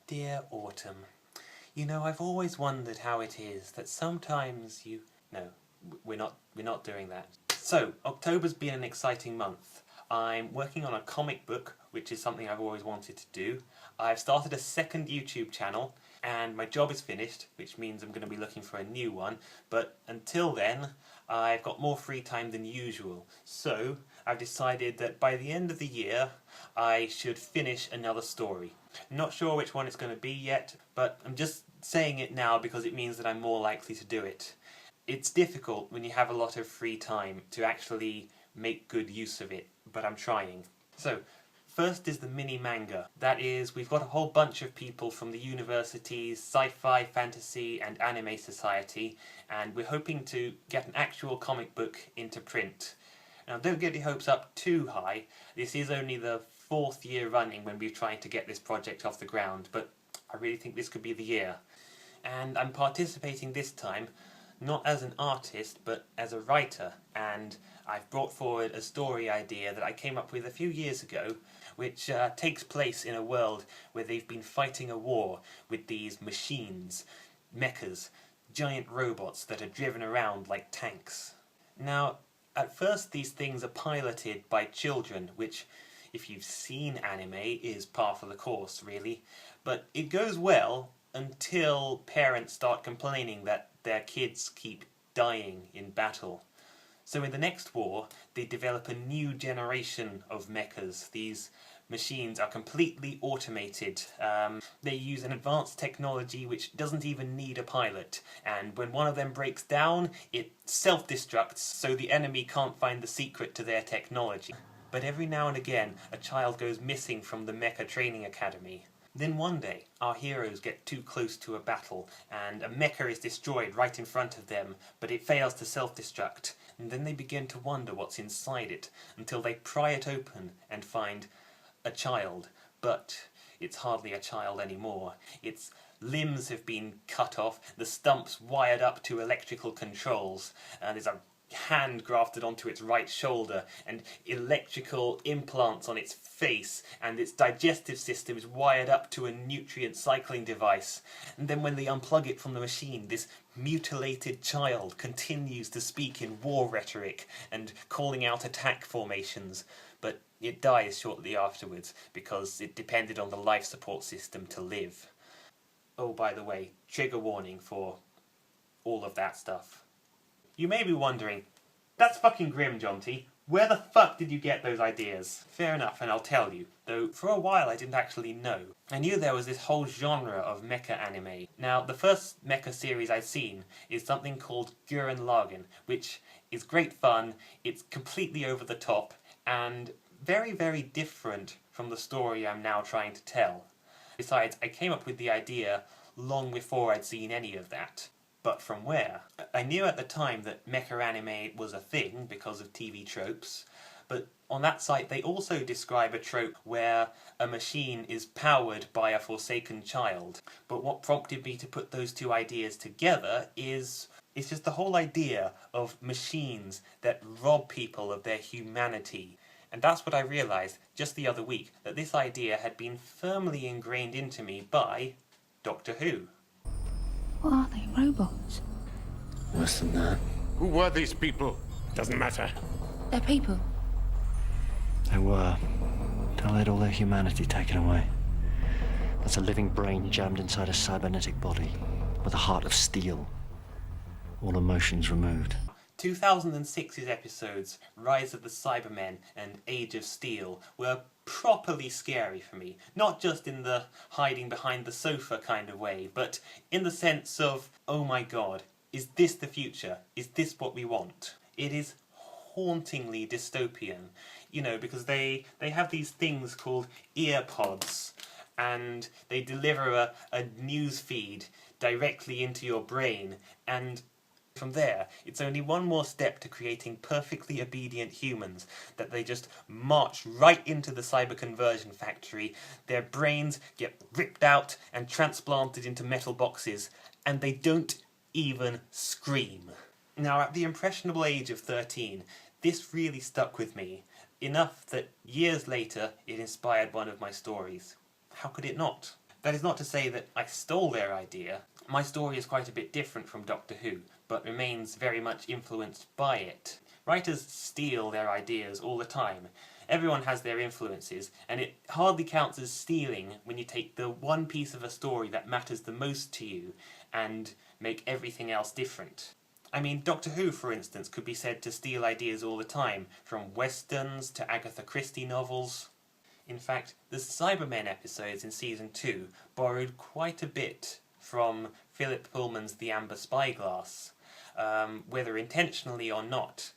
Dear Autumn, you know, I've always wondered how it is that sometimes you... No, we're not doing that. So, October's been an exciting month. I'm working on a comic book, which is something I've always wanted to do. I've started a second YouTube channel, and my job is finished, which means I'm going to be looking for a new one. But until then, I've got more free time than usual. So, I've decided that by the end of the year, I should finish another story. I'm not sure which one it's going to be yet, but I'm just saying it now because it means that I'm more likely to do it. It's difficult when you have a lot of free time to actually make good use of it, but I'm trying. So, first is the mini manga. That is, we've got a whole bunch of people from the university's sci-fi, fantasy and anime society, and we're hoping to get an actual comic book into print. Now, don't get your hopes up too high. This is only the 4th year running when we're trying to get this project off the ground, but I really think this could be the year. And I'm participating this time not as an artist, but as a writer, and I've brought forward a story idea that I came up with a few years ago, which takes place in a world where they've been fighting a war with these machines, mechas, giant robots that are driven around like tanks. Now, at first these things are piloted by children, which, if you've seen anime, is par for the course, really. But it goes well until parents start complaining that their kids keep dying in battle. So in the next war, they develop a new generation of mechas. These machines are completely automated. They use an advanced technology which doesn't even need a pilot, and when one of them breaks down, it self-destructs so the enemy can't find the secret to their technology. But every now and again, a child goes missing from the mecha training academy. Then one day, our heroes get too close to a battle, and a mecha is destroyed right in front of them, but it fails to self-destruct, and then they begin to wonder what's inside it, until they pry it open and find a child. But it's hardly a child anymore. Its limbs have been cut off, the stumps wired up to electrical controls, and there's a hand grafted onto its right shoulder, and electrical implants on its face, and its digestive system is wired up to a nutrient cycling device. And then when they unplug it from the machine, this mutilated child continues to speak in war rhetoric and calling out attack formations, but it dies shortly afterwards because it depended on the life support system to live. Oh, by the way, trigger warning for all of that stuff. You may be wondering, that's fucking grim, Jonty. Where the fuck did you get those ideas? Fair enough, and I'll tell you. Though, for a while I didn't actually know. I knew there was this whole genre of mecha anime. Now, the first mecha series I've seen is something called Gurren Lagann, which is great fun, it's completely over the top, and very, very different from the story I'm now trying to tell. Besides, I came up with the idea long before I'd seen any of that. But from where? I knew at the time that mecha anime was a thing because of TV tropes, but on that site they also describe a trope where a machine is powered by a forsaken child. But what prompted me to put those two ideas together is it's just the whole idea of machines that rob people of their humanity. And that's what I realised just the other week, that this idea had been firmly ingrained into me by Doctor Who. What are they, robots? Worse than that. Who were these people? Doesn't matter. They're people. They were. Till they had all their humanity taken away. That's a living brain jammed inside a cybernetic body, with a heart of steel. All emotions removed. 2006's episodes, Rise of the Cybermen and Age of Steel, were properly scary for me. Not just in the hiding behind the sofa kind of way, but in the sense of, oh my god, is this the future? Is this what we want? It is hauntingly dystopian, you know, because they have these things called ear pods, and they deliver a news feed directly into your brain, and from there, it's only one more step to creating perfectly obedient humans, that they just march right into the cyber conversion factory, their brains get ripped out and transplanted into metal boxes, and they don't even scream. Now, at the impressionable age of 13, this really stuck with me, enough that years later it inspired one of my stories. How could it not? That is not to say that I stole their idea. My story is quite a bit different from Doctor Who, but remains very much influenced by it. Writers steal their ideas all the time. Everyone has their influences, and it hardly counts as stealing when you take the one piece of a story that matters the most to you and make everything else different. I mean, Doctor Who, for instance, could be said to steal ideas all the time, from westerns to Agatha Christie novels. In fact, the Cybermen episodes in Season 2 borrowed quite a bit from Philip Pullman's The Amber Spyglass, whether intentionally or not.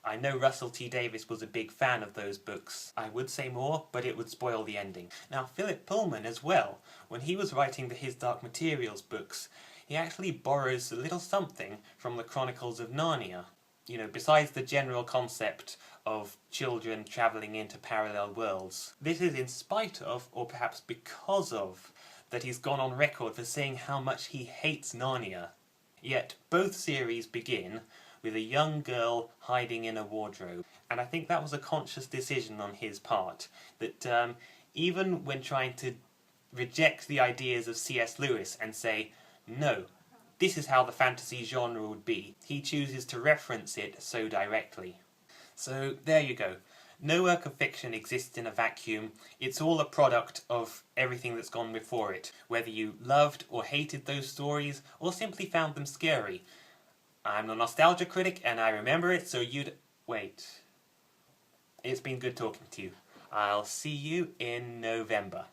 I know Russell T Davies was a big fan of those books. I would say more, but it would spoil the ending. Now, Philip Pullman as well, when he was writing the His Dark Materials books, he actually borrows a little something from the Chronicles of Narnia. You know, besides the general concept of children travelling into parallel worlds. This is in spite of, or perhaps because of, that he's gone on record for saying how much he hates Narnia. Yet both series begin with a young girl hiding in a wardrobe. And I think that was a conscious decision on his part, that even when trying to reject the ideas of C.S. Lewis and say, no, this is how the fantasy genre would be, he chooses to reference it so directly. So there you go. No work of fiction exists in a vacuum. It's all a product of everything that's gone before it, whether you loved or hated those stories, or simply found them scary. I'm the Nostalgia Critic, and I remember it so you'd... Wait. It's been good talking to you. I'll see you in November.